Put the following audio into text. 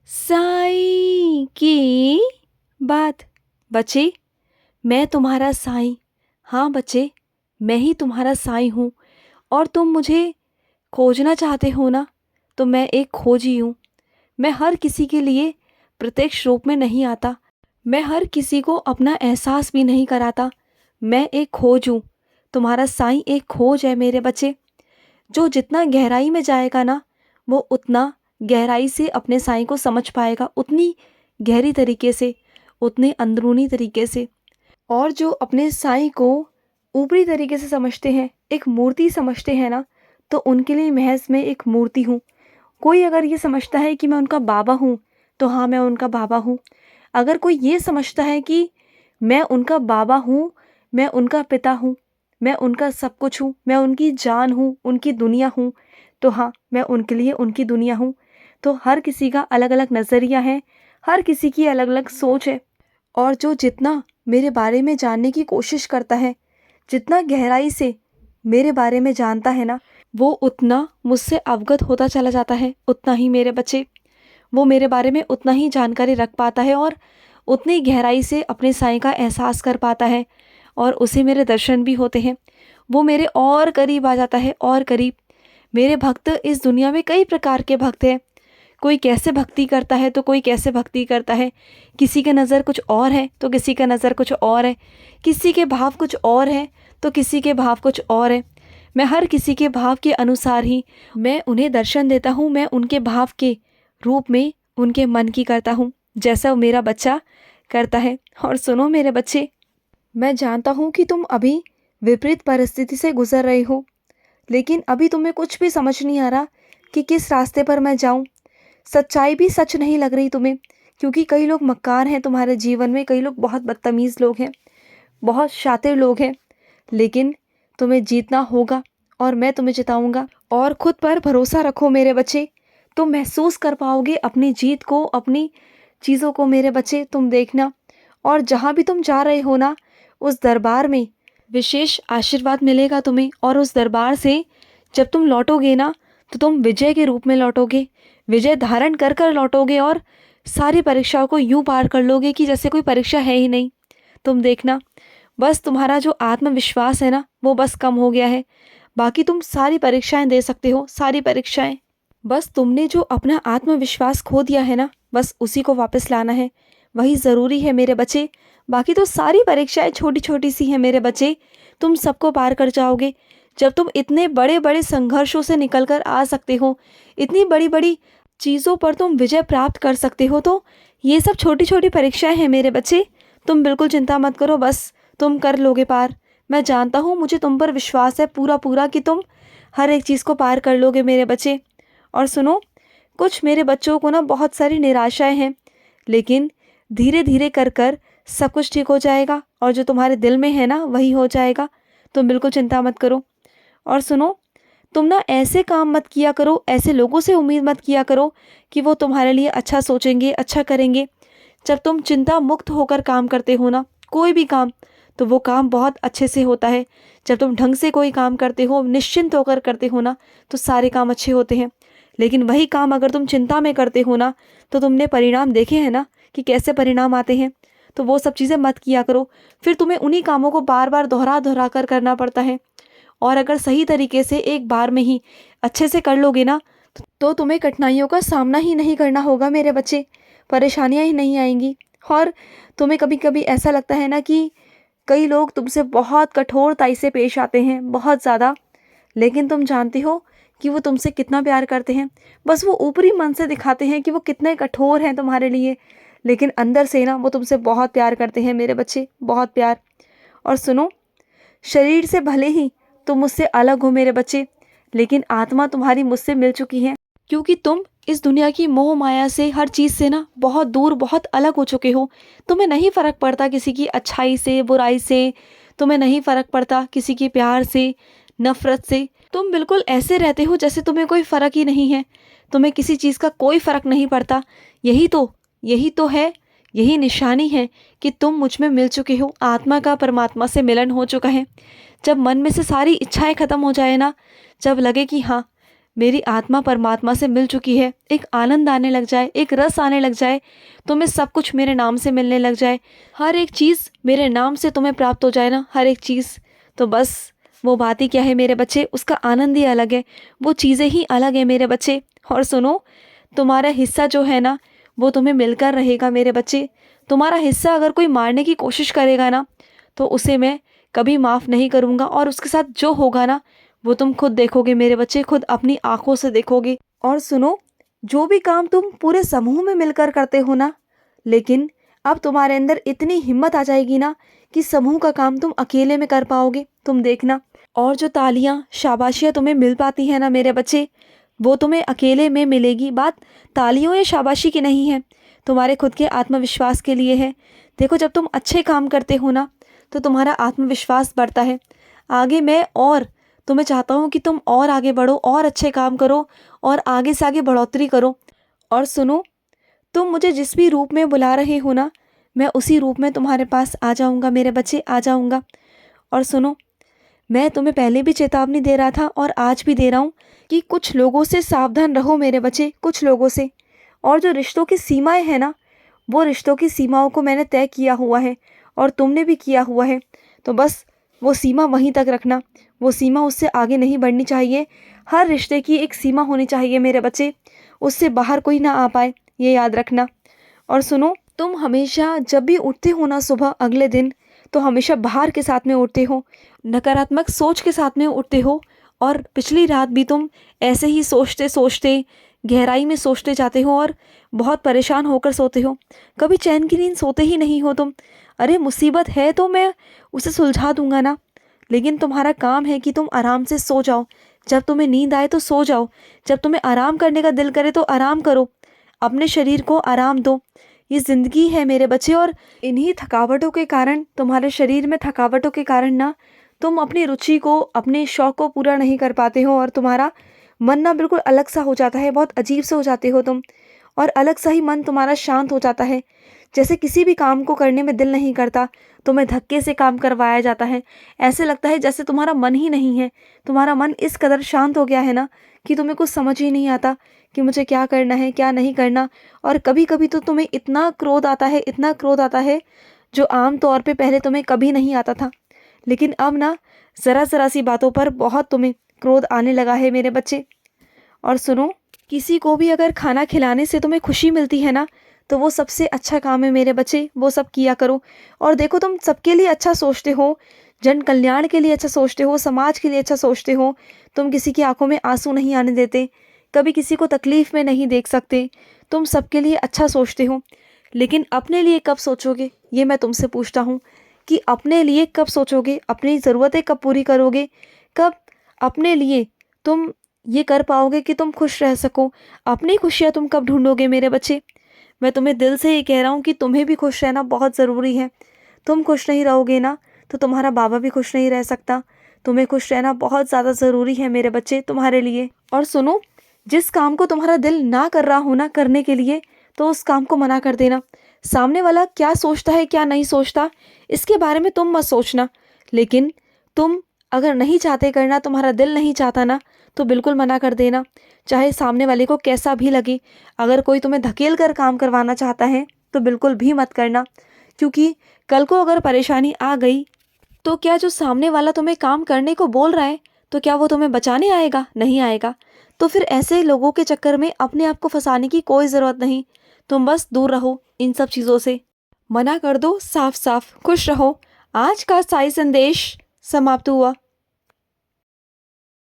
साईं की बात। बच्चे, मैं तुम्हारा साईं। हाँ बच्चे, मैं ही तुम्हारा साईं हूँ। और तुम मुझे खोजना चाहते हो ना, तो मैं एक खोजी हूँ। मैं हर किसी के लिए प्रत्यक्ष रूप में नहीं आता। मैं हर किसी को अपना एहसास भी नहीं कराता। मैं एक खोज हूँ। तुम्हारा साईं एक खोज है मेरे बच्चे। जो जितना गहराई में जाएगा ना, वो उतना गहराई से अपने साईं को समझ पाएगा, उतनी गहरी तरीके से, उतने अंदरूनी तरीके से। और जो अपने साईं को ऊपरी तरीके से समझते हैं, एक मूर्ति समझते हैं ना, तो उनके लिए महज मैं एक मूर्ति हूँ। कोई अगर ये समझता है कि मैं उनका बाबा हूँ, तो हाँ मैं उनका बाबा हूँ। अगर कोई ये समझता है कि मैं उनका बाबा हूँ, मैं उनका पिता हूँ, मैं उनका सब कुछ हूँ, मैं उनकी जान हूँ, उनकी दुनिया हूँ, तो हाँ मैं उनके लिए उनकी दुनिया हूँ। तो हर किसी का अलग अलग नज़रिया है, हर किसी की अलग अलग सोच है। और जो जितना मेरे बारे में जानने की कोशिश करता है, जितना गहराई से मेरे बारे में जानता है ना, वो उतना मुझसे अवगत होता चला जाता है। उतना ही मेरे बच्चे, वो मेरे बारे में उतना ही जानकारी रख पाता है और उतनी गहराई से अपने साईं का एहसास कर पाता है। और उसे मेरे दर्शन भी होते हैं। वो मेरे और करीब आ जाता है, और करीब। मेरे भक्त इस दुनिया में कई प्रकार के भक्त हैं। कोई कैसे भक्ति करता है तो कोई कैसे भक्ति करता है। किसी के नज़र कुछ और है तो किसी का नज़र कुछ और है। किसी के भाव कुछ और है तो किसी के भाव कुछ और है। मैं हर किसी के भाव के अनुसार ही मैं उन्हें दर्शन देता हूँ। मैं उनके भाव के रूप में उनके मन की करता हूँ, जैसा मेरा बच्चा करता है। और सुनो मेरे बच्चे, मैं जानता हूँ कि तुम अभी विपरीत परिस्थिति से गुजर रहे हो, लेकिन अभी तुम्हें कुछ भी समझ नहीं आ रहा कि किस रास्ते पर मैं जाऊँ। सच्चाई भी सच नहीं लग रही तुम्हें, क्योंकि कई लोग मक्कार हैं तुम्हारे जीवन में, कई लोग बहुत बदतमीज़ लोग हैं, बहुत शातिर लोग हैं। लेकिन तुम्हें जीतना होगा और मैं तुम्हें जिताऊंगा। और खुद पर भरोसा रखो मेरे बच्चे, तुम महसूस कर पाओगे अपनी जीत को, अपनी चीज़ों को मेरे बच्चे, तुम देखना। और जहाँ भी तुम जा रहे हो ना, उस दरबार में विशेष आशीर्वाद मिलेगा तुम्हें। और उस दरबार से जब तुम लौटोगे ना, तो तुम विजय के रूप में लौटोगे, विजय धारण कर कर लौटोगे और सारी परीक्षाओं को यूं पार कर लोगे कि जैसे कोई परीक्षा है ही नहीं। तुम देखना, बस तुम्हारा जो आत्मविश्वास है ना, वो बस कम हो गया है। बाकी तुम सारी परीक्षाएं दे सकते हो, सारी परीक्षाएं। बस तुमने जो अपना आत्मविश्वास खो दिया है ना, बस उसी को वापस लाना है। वही ज़रूरी है मेरे बच्चे। बाकी तो सारी परीक्षाएं छोटी छोटी सी हैं मेरे बच्चे, तुम सबको पार कर जाओगे। जब तुम इतने बड़े बड़े संघर्षों से निकल कर आ सकते हो, इतनी बड़ी बड़ी चीज़ों पर तुम विजय प्राप्त कर सकते हो, तो ये सब छोटी छोटी परीक्षाएं हैं मेरे बच्चे। तुम बिल्कुल चिंता मत करो, बस तुम कर लोगे पार। मैं जानता हूँ, मुझे तुम पर विश्वास है पूरा पूरा कि तुम हर एक चीज़ को पार कर लोगे मेरे बच्चे। और सुनो, कुछ मेरे बच्चों को ना बहुत सारी निराशाएं हैं, लेकिन धीरे धीरे कर कर सब कुछ ठीक हो जाएगा। और जो तुम्हारे दिल में है ना, वही हो जाएगा। तुम बिल्कुल चिंता मत करो। और सुनो, तुम ना ऐसे काम मत किया करो, ऐसे लोगों से उम्मीद मत किया करो कि वो तुम्हारे लिए अच्छा सोचेंगे, अच्छा करेंगे। जब तुम चिंता मुक्त होकर काम करते हो ना, कोई भी काम, तो वो काम बहुत अच्छे से होता है। जब तुम ढंग से कोई काम करते हो, निश्चिंत होकर करते हो ना, तो सारे काम अच्छे होते हैं। लेकिन वही काम अगर तुम चिंता में करते हो ना, तो तुमने परिणाम देखे हैं ना कि कैसे परिणाम आते हैं। तो वो सब चीज़ें मत किया करो, फिर तुम्हें उन्हीं कामों को बार बार दोहरा दोहरा कर करना पड़ता है। और अगर सही तरीके से एक बार में ही अच्छे से कर लोगे ना, तो तुम्हें कठिनाइयों का सामना ही नहीं करना होगा मेरे बच्चे, परेशानियां ही नहीं आएंगी। और तुम्हें कभी कभी ऐसा लगता है ना कि कई लोग तुमसे बहुत कठोरताई से पेश आते हैं, बहुत ज़्यादा, लेकिन तुम जानती हो कि वो तुमसे कितना प्यार करते हैं। बस वो ऊपरी मन से दिखाते हैं कि वो कितने कठोर हैं तुम्हारे लिए, लेकिन अंदर से ना वो तुमसे बहुत प्यार करते हैं मेरे बच्चे, बहुत प्यार। और सुनो, शरीर से भले ही तुम मुझसे अलग हो मेरे बच्चे, लेकिन आत्मा तुम्हारी मुझसे मिल चुकी है, क्योंकि तुम इस दुनिया की मोह माया से, हर चीज़ से ना बहुत दूर, बहुत अलग हो चुके हो। तुम्हें नहीं फ़र्क पड़ता किसी की अच्छाई से, बुराई से। तुम्हें नहीं फ़र्क पड़ता किसी के प्यार से, नफ़रत से। तुम बिल्कुल ऐसे रहते हो जैसे तुम्हें कोई फ़र्क ही नहीं है। तुम्हें किसी चीज़ का कोई फ़र्क नहीं पड़ता। यही तो है, यही निशानी है कि तुम मुझ में मिल चुके हो। आत्मा का परमात्मा से मिलन हो चुका है। जब मन में से सारी इच्छाएं ख़त्म हो जाए ना, जब लगे कि हाँ मेरी आत्मा परमात्मा से मिल चुकी है, एक आनंद आने लग जाए, एक रस आने लग जाए, तुम्हें सब कुछ मेरे नाम से मिलने लग जाए, हर एक चीज़ मेरे नाम से तुम्हें प्राप्त हो जाए ना, हर एक चीज़, तो बस वो बात ही क्या है मेरे बच्चे, उसका आनंद ही अलग है, वो चीज़ें ही अलग है मेरे बच्चे। और सुनो, तुम्हारा हिस्सा जो है ना वो तुम्हें मिलकर रहेगा मेरे बच्चे। तुम्हारा हिस्सा अगर कोई मारने की कोशिश करेगा ना तो उसे मैं कभी माफ़ नहीं करूँगा, और उसके साथ जो होगा ना वो तुम खुद देखोगे मेरे बच्चे, खुद अपनी आंखों से देखोगे। और सुनो, जो भी काम तुम पूरे समूह में मिलकर करते हो ना, लेकिन अब तुम्हारे अंदर इतनी हिम्मत आ जाएगी ना कि समूह का काम तुम अकेले में कर पाओगे, तुम देखना। और जो तालियां शाबाशियां तुम्हें मिल पाती हैं ना मेरे बच्चे, वो तुम्हें अकेले में मिलेगी। बात तालियों या शाबाशी की नहीं है, तुम्हारे खुद के आत्मविश्वास के लिए है। देखो, जब तुम अच्छे काम करते हो ना तो तुम्हारा आत्मविश्वास बढ़ता है। आगे मैं और तुम्हें चाहता हूँ कि तुम और आगे बढ़ो, और अच्छे काम करो, और आगे से आगे बढ़ोतरी करो। और सुनो, तुम मुझे जिस भी रूप में बुला रहे हो ना, मैं उसी रूप में तुम्हारे पास आ जाऊँगा मेरे बच्चे, आ जाऊँगा। और सुनो, मैं तुम्हें पहले भी चेतावनी दे रहा था और आज भी दे रहा हूँ कि कुछ लोगों से सावधान रहो मेरे बच्चे, कुछ लोगों से। और जो रिश्तों की सीमाएं हैं ना, वो रिश्तों की सीमाओं को मैंने तय किया हुआ है और तुमने भी किया हुआ है, तो बस वो सीमा वहीं तक रखना, वो सीमा उससे आगे नहीं बढ़नी चाहिए। हर रिश्ते की एक सीमा होनी चाहिए मेरे बच्चे, उससे बाहर कोई ना आ पाए, ये याद रखना। और सुनो, तुम हमेशा जब भी उठते हो ना सुबह अगले दिन, तो हमेशा बाहर के साथ में उठते हो, नकारात्मक सोच के साथ में उठते हो, और पिछली रात भी तुम ऐसे ही सोचते सोचते गहराई में सोचते जाते हो और बहुत परेशान होकर सोते हो, कभी चैन की नींद सोते ही नहीं हो तुम। अरे मुसीबत है तो मैं उसे सुलझा दूंगा ना, लेकिन तुम्हारा काम है कि तुम आराम से सो जाओ। जब तुम्हें नींद आए तो सो जाओ, जब तुम्हें आराम करने का दिल करे तो आराम करो, अपने शरीर को आराम दो। ये ज़िंदगी है मेरे बच्चे, और इन्हीं थकावटों के कारण, तुम्हारे शरीर में थकावटों के कारण ना तुम अपनी रुचि को, अपने शौक़ को पूरा नहीं कर पाते हो, और तुम्हारा मन ना बिल्कुल अलग सा हो जाता है, बहुत अजीब से हो जाते हो तुम, और अलग सा ही मन तुम्हारा शांत हो जाता है। जैसे किसी भी काम को करने में दिल नहीं करता, तुम्हें धक्के से काम करवाया जाता है, ऐसे लगता है जैसे तुम्हारा मन ही नहीं है। तुम्हारा मन इस कदर शांत हो गया है ना कि तुम्हें कुछ समझ ही नहीं आता कि मुझे क्या करना है, क्या नहीं करना। और कभी कभी तो तुम्हें इतना क्रोध आता है, इतना क्रोध आता है, जो आम तौर पे पहले तुम्हें कभी नहीं आता था, लेकिन अब ना ज़रा ज़रा सी बातों पर बहुत तुम्हें क्रोध आने लगा है मेरे बच्चे। और सुनो, किसी को भी अगर खाना खिलाने से तुम्हें खुशी मिलती है ना, तो वो सबसे अच्छा काम है मेरे बच्चे, वो सब किया करो। और देखो, तुम सबके लिए अच्छा सोचते हो, जन कल्याण के लिए अच्छा सोचते हो, समाज के लिए अच्छा सोचते हो, तुम किसी की आंखों में आंसू नहीं आने देते, कभी किसी को तकलीफ़ में नहीं देख सकते, तुम सबके लिए अच्छा सोचते हो। लेकिन अपने लिए कब सोचोगे, ये मैं तुमसे पूछता हूँ कि अपने लिए कब सोचोगे, अपनी ज़रूरतें कब पूरी करोगे, कब अपने लिए तुम ये कर पाओगे कि तुम खुश रह सको, अपनी खुशियाँ तुम कब ढूंढोगे मेरे बच्चे। मैं तुम्हें दिल से ये कह रहा हूँ कि तुम्हें भी खुश रहना बहुत ज़रूरी है। तुम खुश नहीं रहोगे ना तो तुम्हारा बाबा भी खुश नहीं रह सकता। तुम्हें खुश रहना बहुत ज़्यादा ज़रूरी है मेरे बच्चे, तुम्हारे लिए। और सुनो, जिस काम को तुम्हारा दिल ना कर रहा हो ना करने के लिए, तो उस काम को मना कर देना। सामने वाला क्या सोचता है क्या नहीं सोचता, इसके बारे में तुम मत सोचना, लेकिन तुम अगर नहीं चाहते करना, तुम्हारा दिल नहीं चाहता ना, तो बिल्कुल मना कर देना, चाहे सामने वाले को कैसा भी लगे। अगर कोई तुम्हें धकेल कर काम करवाना चाहता है तो बिल्कुल भी मत करना, क्योंकि कल को अगर परेशानी आ गई तो क्या जो सामने वाला तुम्हें काम करने को बोल रहा है, तो क्या वो तुम्हें बचाने आएगा? नहीं आएगा। तो फिर ऐसे लोगों के चक्कर में अपने आप को फंसाने की कोई ज़रूरत नहीं। तुम बस दूर रहो इन सब चीज़ों से, मना कर दो साफ साफ, खुश रहो। आज का साई संदेश समाप्त हुआ।